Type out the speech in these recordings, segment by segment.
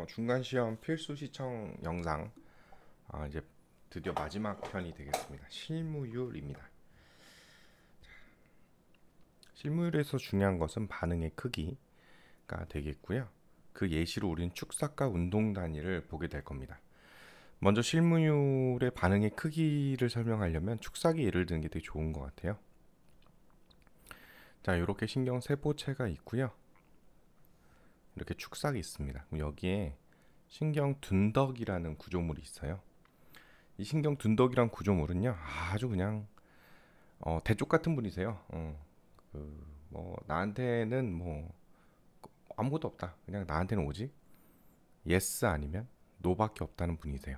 중간 시험 필수 시청 영상 이제 드디어 마지막 편이 되겠습니다. 실무율입니다. 실무율에서 중요한 것은 반응의 크기가 되겠고요. 그 예시로 우리는 축삭과 운동 단위를 보게 될 겁니다. 먼저 실무율의 반응의 크기를 설명하려면 축삭이 예를 드는 게 되게 좋은 것 같아요. 자, 이렇게 신경 세포체가 있고요. 이렇게 축삭이 있습니다. 여기에 신경 둔덕이라는 구조물이 있어요. 이 신경 둔덕이란 구조물은요, 아주 그냥 대쪽 같은 분이세요. 나한테는 뭐 아무것도 없다. 그냥 나한테는 오직 yes 아니면 no밖에 없다는 분이세요.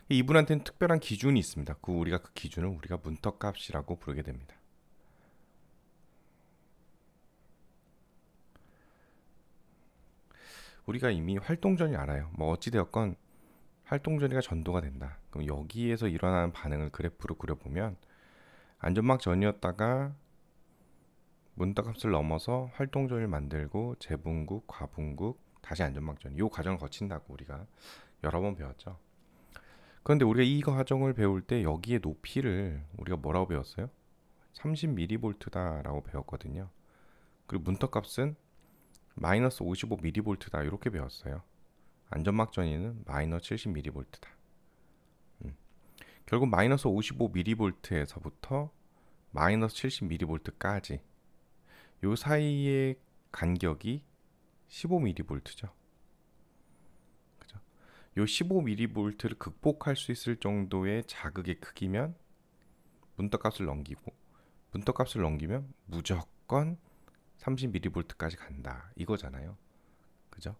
이분한테는 특별한 기준이 있습니다. 그 기준을 우리가 문턱값이라고 부르게 됩니다. 우리가 이미 활동전이 알아요. 뭐 어찌되었건 활동전이가 전도가 된다. 그럼 여기에서 일어나는 반응을 그래프로 그려보면 안전막 전이었다가 문턱값을 넘어서 활동전을 만들고 재분국, 과분국, 다시 안전막전 이 과정을 거친다고 우리가 여러 번 배웠죠. 그런데 우리가 이 과정을 배울 때 여기에 높이를 우리가 뭐라고 배웠어요? 30mV다라고 배웠거든요. 그리고 문턱값은 마이너스 55mV다 이렇게 배웠어요. 안전막 전이는 마이너스 70mV다. 결국 마이너스 55mV에서부터 마이너스 70mV까지 요 사이의 간격이 15mV죠. 그죠? 요 15mV를 극복할 수 있을 정도의 자극의 크기면 문턱값을 넘기고 문턱값을 넘기면 무조건 30mV까지 간다 이거잖아요. 그죠?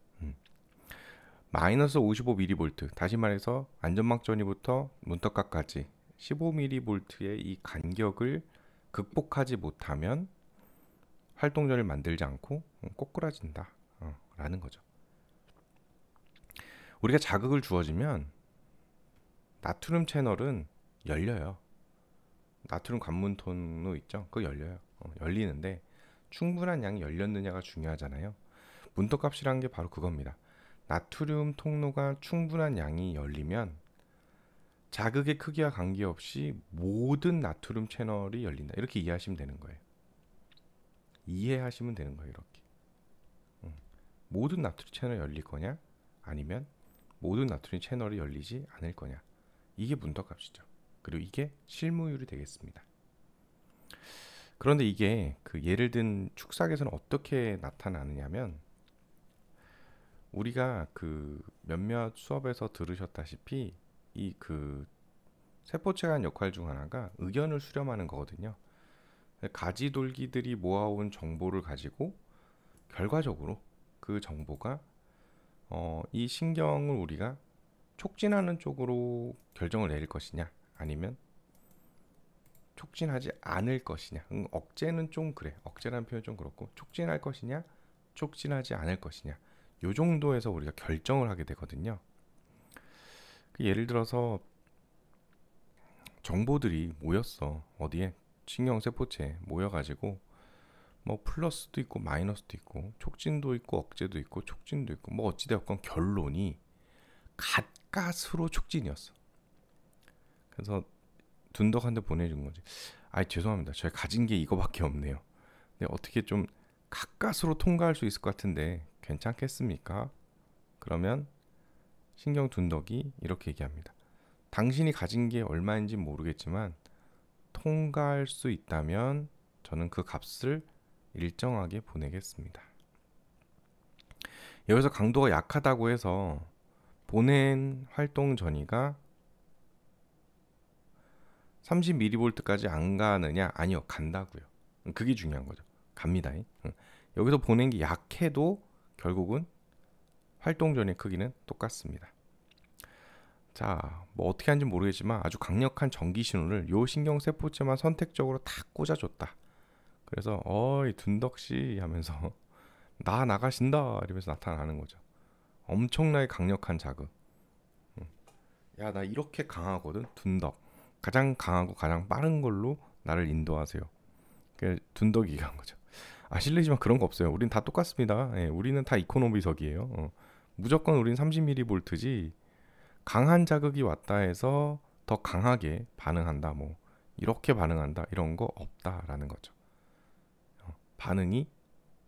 마이너스 55mV 다시 말해서 안전막 전이부터 문턱값까지 15mV의 이 간격을 극복하지 못하면 활동전을 만들지 않고 꼬꾸라진다 라는 거죠. 우리가 자극을 주어지면 나트륨 채널은 열려요. 나트륨 관문통로 있죠? 그거 열려요. 열리는데 충분한 양이 열렸느냐가 중요하잖아요. 문턱값이라는 게 바로 그겁니다. 나트륨 통로가 충분한 양이 열리면 자극의 크기와 관계없이 모든 나트륨 채널이 열린다. 이렇게 이해하시면 되는 거예요. 이해하시면 되는 거예요. 이렇게. 모든 나트륨 채널이 열릴 거냐? 아니면 모든 나트륨 채널이 열리지 않을 거냐? 이게 문턱값이죠. 그리고 이게 실무율이 되겠습니다. 그런데 이게 그 예를 든 축삭에서는 어떻게 나타나느냐면 우리가 그 몇몇 수업에서 들으셨다시피 이 그 세포체가 한 역할 중 하나가 의견을 수렴하는 거거든요. 가지돌기들이 모아온 정보를 가지고 결과적으로 그 정보가 이 신경을 우리가 촉진하는 쪽으로 결정을 내릴 것이냐 아니면 촉진하지 않을 것이냐. 억제는 좀 그래. 억제라는 표현 좀 그렇고 촉진할 것이냐 촉진하지 않을 것이냐 요 정도에서 우리가 결정을 하게 되거든요. 예를 들어서 정보들이 모였어. 어디에? 신경세포체에 모여가지고 뭐 플러스도 있고 마이너스도 있고 촉진도 있고 억제도 있고 촉진도 있고 뭐 어찌되었건 결론이 가까스로 촉진이었어. 그래서 둔덕한테 보내준 거지. 아 죄송합니다. 저희 가진 게 이거밖에 없네요. 근데 어떻게 좀 가까스로 통과할 수 있을 것 같은데 괜찮겠습니까? 그러면 신경 둔덕이 이렇게 얘기합니다. 당신이 가진 게 얼마인지 모르겠지만 통과할 수 있다면 저는 그 값을 일정하게 보내겠습니다. 여기서 강도가 약하다고 해서 보낸 활동 전이가 30mV까지 안 가느냐? 아니요, 간다고요. 그게 중요한 거죠. 갑니다. 여기서 보낸 게 약해도 결국은 활동 전의 크기는 똑같습니다. 자, 뭐 어떻게 하는지 모르겠지만 아주 강력한 전기 신호를 요 신경세포체만 선택적으로 탁 꽂아줬다. 그래서 어이 둔덕씨 하면서 나 나가신다 이러면서 나타나는 거죠. 엄청나게 강력한 자극. 야, 나 이렇게 강하거든. 둔덕. 가장 강하고 가장 빠른 걸로 나를 인도하세요. 그 둔덕이 한 거죠. 아 실례지만 그런 거 없어요. 우린 다 똑같습니다. 예, 우리는 다 이코노미석이에요. 무조건 우린 30mV지 강한 자극이 왔다 해서 더 강하게 반응한다, 뭐 이렇게 반응한다, 이런 거 없다라는 거죠. 반응이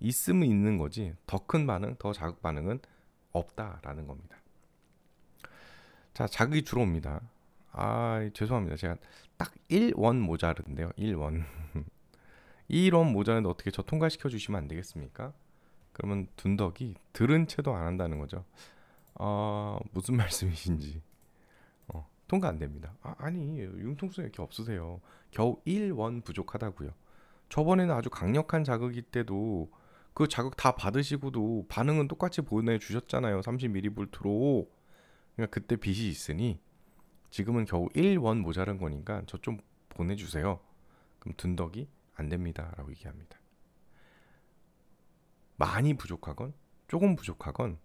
있으면 있는 거지 더 큰 반응, 더 자극 반응은 없다라는 겁니다. 자, 자극이 주로 옵니다. 죄송합니다. 제가 딱 1원 모자른데요. 1원. 1원 모자른데 어떻게 저 통과시켜 주시면 안 되겠습니까? 그러면 둔덕이 들은 채도 안 한다는 거죠. 무슨 말씀이신지. 통과 안 됩니다. 아니, 융통성이 이렇게 없으세요. 겨우 1원 부족하다고요. 저번에는 아주 강력한 자극일 때도 그 자극 다 받으시고도 반응은 똑같이 보내주셨잖아요. 30mV로. 그러니까 그때 빚이 있으니 지금은 겨우 1원 모자란 거니까 저 좀 보내주세요. 그럼 둔덕이 안 됩니다 라고 얘기합니다. 많이 부족하건 조금 부족하건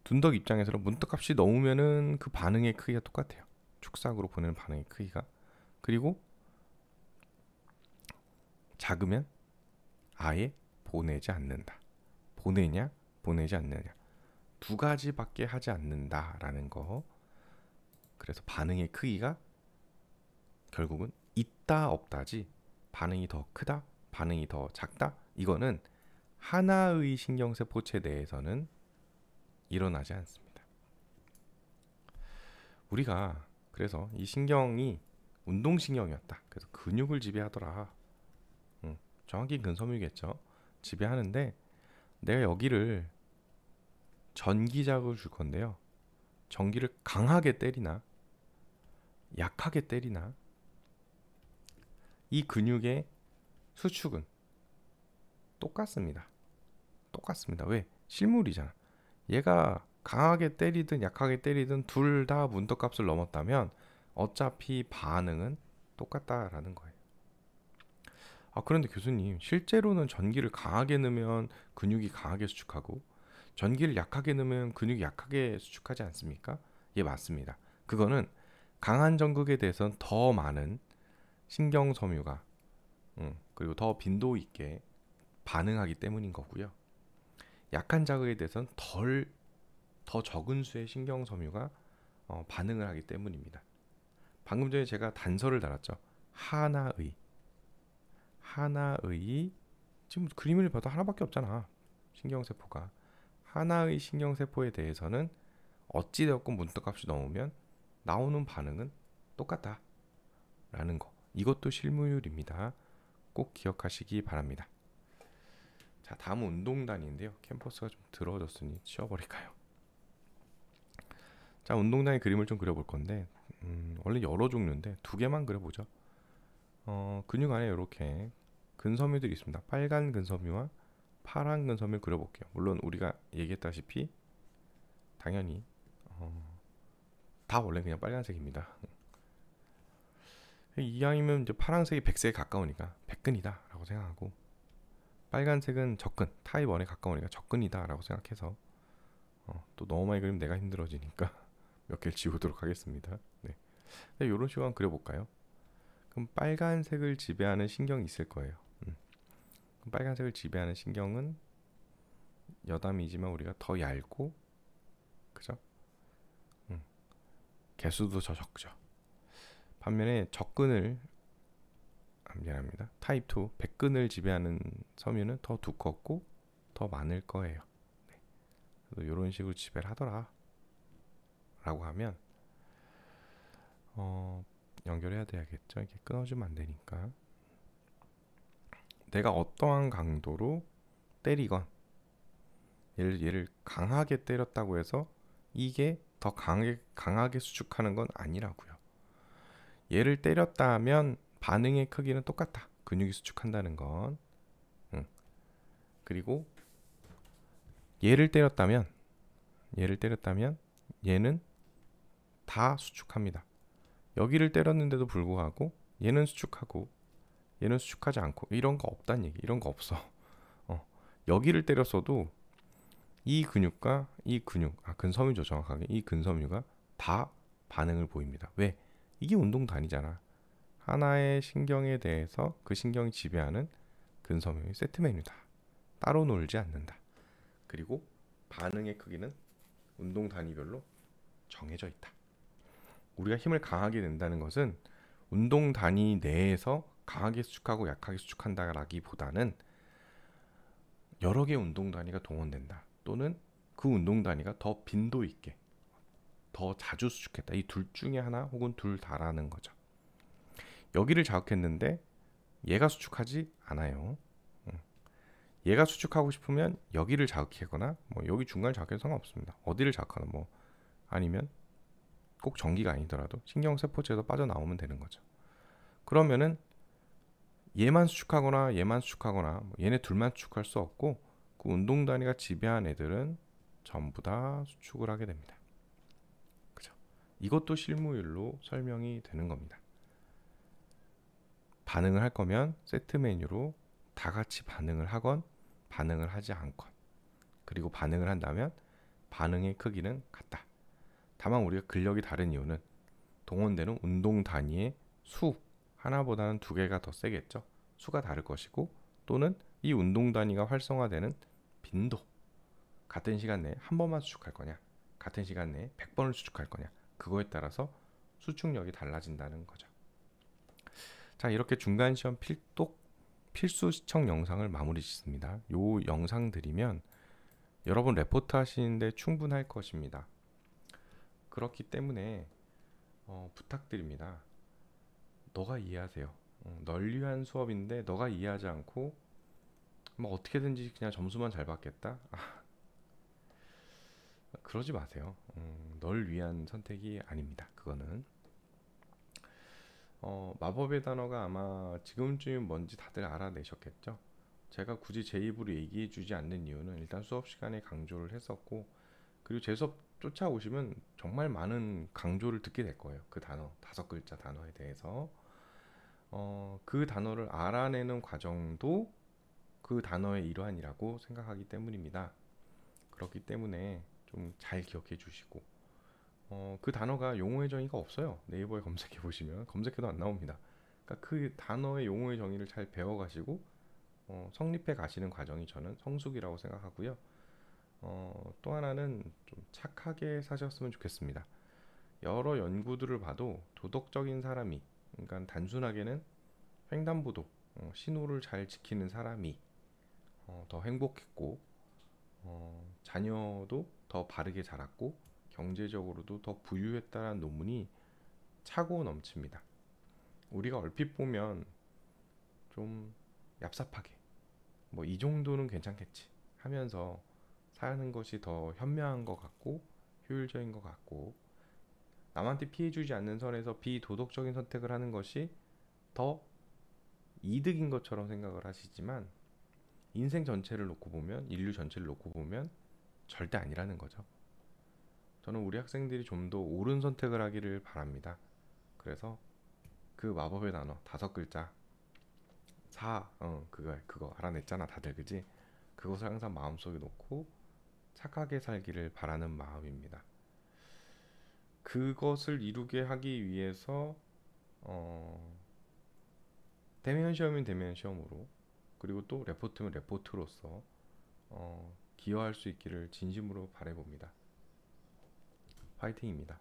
둔덕 입장에서는 문떡값이 넘으면은 그 반응의 크기가 똑같아요. 축삭으로 보내는 반응의 크기가. 그리고 작으면 아예 보내지 않는다. 보내냐 보내지 않느냐 두 가지밖에 하지 않는다라는 거. 그래서 반응의 크기가 결국은 있다 없다지 반응이 더 크다 반응이 더 작다 이거는 하나의 신경세포체 내에서는 일어나지 않습니다. 우리가 그래서 이 신경이 운동신경이었다. 그래서 근육을 지배하더라. 정확히 근섬유겠죠. 지배하는데 내가 여기를 전기 자극을 줄 건데요. 전기를 강하게 때리나 약하게 때리나 이 근육의 수축은 똑같습니다. 똑같습니다. 왜? 실물이잖아. 얘가 강하게 때리든 약하게 때리든 둘 다 문턱값을 넘었다면 어차피 반응은 똑같다라는 거예요. 그런데 교수님, 실제로는 전기를 강하게 넣으면 근육이 강하게 수축하고 전기를 약하게 넣으면 근육이 약하게 수축하지 않습니까? 예, 맞습니다. 그거는 강한 전극에 대해서는 더 많은 신경섬유가 그리고 더 빈도 있게 반응하기 때문인 거고요. 약한 자극에 대해서는 더 적은 수의 신경섬유가 반응을 하기 때문입니다. 방금 전에 제가 단서를 달았죠. 하나의 지금 그림을 봐도 하나밖에 없잖아. 신경세포가. 하나의 신경세포에 대해서는 어찌되었건 문턱값이 넘으면 나오는 반응은 똑같다라는 거. 이것도 실무율입니다. 꼭 기억하시기 바랍니다. 자, 다음은 운동단위인데요. 캠퍼스가 좀 더러워졌으니 치워버릴까요? 자, 운동단위 그림을 좀 그려볼 건데 원래 여러 종류인데 두 개만 그려보죠. 근육 안에 이렇게 근섬유들이 있습니다. 빨간 근섬유와 파란 근섬유를 그려볼게요. 물론 우리가 얘기했다시피 당연히 다 원래 그냥 빨간색입니다. 이왕이면 이제 파란색이 백색에 가까우니까 백근이다 라고 생각하고 빨간색은 접근, 타입 1에 가까우니까 접근이다 라고 생각해서 또 너무 많이 그리면 내가 힘들어지니까 몇 개를 지우도록 하겠습니다. 네. 이런 식으로 한번 그려볼까요? 그럼 빨간색을 지배하는 신경이 있을 거예요. 그럼 빨간색을 지배하는 신경은 여담이지만 우리가 더 얇고 그죠? 개수도 더 적죠. 반면에 접근을 미안합니다. 타입 2 백근을 지배하는 섬유는 더 두껍고 더 많을 거예요. 네. 이런 식으로 지배를 하더라 라고 하면 연결해야 돼야겠죠. 이게 끊어지면 안 되니까. 내가 어떠한 강도로 때리건 얘를 강하게 때렸다고 해서 이게 더 강하게 수축하는 건 아니라고요. 얘를 때렸다 하면 반응의 크기는 똑같다. 근육이 수축한다는 건. 그리고 얘를 때렸다면 얘는 다 수축합니다. 여기를 때렸는데도 불구하고 얘는 수축하고 얘는 수축하지 않고 이런 거 없다는 얘기. 이런 거 없어. 여기를 때렸어도 이 근육과 이 근육, 근섬유죠 정확하게. 이 근섬유가 다 반응을 보입니다. 왜? 이게 운동단위잖아. 하나의 신경에 대해서 그 신경이 지배하는 근섬유의 세트 메뉴다. 따로 놀지 않는다. 그리고 반응의 크기는 운동 단위별로 정해져 있다. 우리가 힘을 강하게 낸다는 것은 운동 단위 내에서 강하게 수축하고 약하게 수축한다라기보다는 여러 개의 운동 단위가 동원된다. 또는 그 운동 단위가 더 빈도 있게 더 자주 수축했다. 이 둘 중에 하나 혹은 둘 다라는 거죠. 여기를 자극했는데 얘가 수축하지 않아요. 얘가 수축하고 싶으면 여기를 자극하거나 뭐 여기 중간을 자극해도 상관없습니다. 어디를 자극하나 뭐 아니면 꼭 전기가 아니더라도 신경세포체에서 빠져나오면 되는 거죠. 그러면은 얘만 수축하거나 얘만 수축하거나 얘네 둘만 수축할 수 없고 그 운동 단위가 지배한 애들은 전부 다 수축을 하게 됩니다. 그죠? 이것도 실무율로 설명이 되는 겁니다. 반응을 할 거면 세트 메뉴로 다 같이 반응을 하건 반응을 하지 않건, 그리고 반응을 한다면 반응의 크기는 같다. 다만 우리가 근력이 다른 이유는 동원되는 운동 단위의 수 하나보다는 두 개가 더 세겠죠. 수가 다를 것이고, 또는 이 운동 단위가 활성화되는 빈도, 같은 시간 내에 한 번만 수축할 거냐, 같은 시간 내에 100번을 수축할 거냐, 그거에 따라서 수축력이 달라진다는 거죠. 자, 이렇게 중간 시험 필수 시청 영상을 마무리 짓습니다. 요 영상 들이면 여러분 레포트 하시는데 충분할 것입니다. 그렇기 때문에 부탁드립니다. 너가 이해하세요. 널 위한 수업인데 너가 이해하지 않고 뭐 어떻게든지 그냥 점수만 잘 받겠다? 그러지 마세요. 널 위한 선택이 아닙니다. 그거는 마법의 단어가 아마 지금쯤 뭔지 다들 알아내셨겠죠? 제가 굳이 제 입으로 얘기해 주지 않는 이유는 일단 수업 시간에 강조를 했었고, 그리고 제 수업 쫓아오시면 정말 많은 강조를 듣게 될 거예요. 그 단어, 5글자 단어에 대해서. 그 단어를 알아내는 과정도 그 단어의 일환이라고 생각하기 때문입니다. 그렇기 때문에 좀 잘 기억해 주시고, 그 단어가 용어의 정의가 없어요. 네이버에 검색해 보시면 검색해도 안 나옵니다. 그러니까 그 단어의 용어의 정의를 잘 배워가시고 성립해 가시는 과정이 저는 성숙이라고 생각하고요. 또 하나는 좀 착하게 사셨으면 좋겠습니다. 여러 연구들을 봐도 도덕적인 사람이, 그러니까 단순하게는 횡단보도 신호를 잘 지키는 사람이 더 행복했고, 자녀도 더 바르게 자랐고, 경제적으로도 더 부유했다는 논문이 차고 넘칩니다. 우리가 얼핏 보면 좀 얍삽하게 뭐 이 정도는 괜찮겠지 하면서 사는 것이 더 현명한 것 같고 효율적인 것 같고, 남한테 피해주지 않는 선에서 비도덕적인 선택을 하는 것이 더 이득인 것처럼 생각을 하시지만, 인생 전체를 놓고 보면, 인류 전체를 놓고 보면 절대 아니라는 거죠. 저는 우리 학생들이 좀 더 옳은 선택을 하기를 바랍니다. 그래서 그 마법의 단어 5글자 그거 알아냈잖아 다들, 그지? 그것을 항상 마음속에 놓고 착하게 살기를 바라는 마음입니다. 그것을 이루게 하기 위해서 대면 시험이면 대면 시험으로, 그리고 또 레포트면 레포트로서 기여할 수 있기를 진심으로 바라봅니다. 파이팅입니다.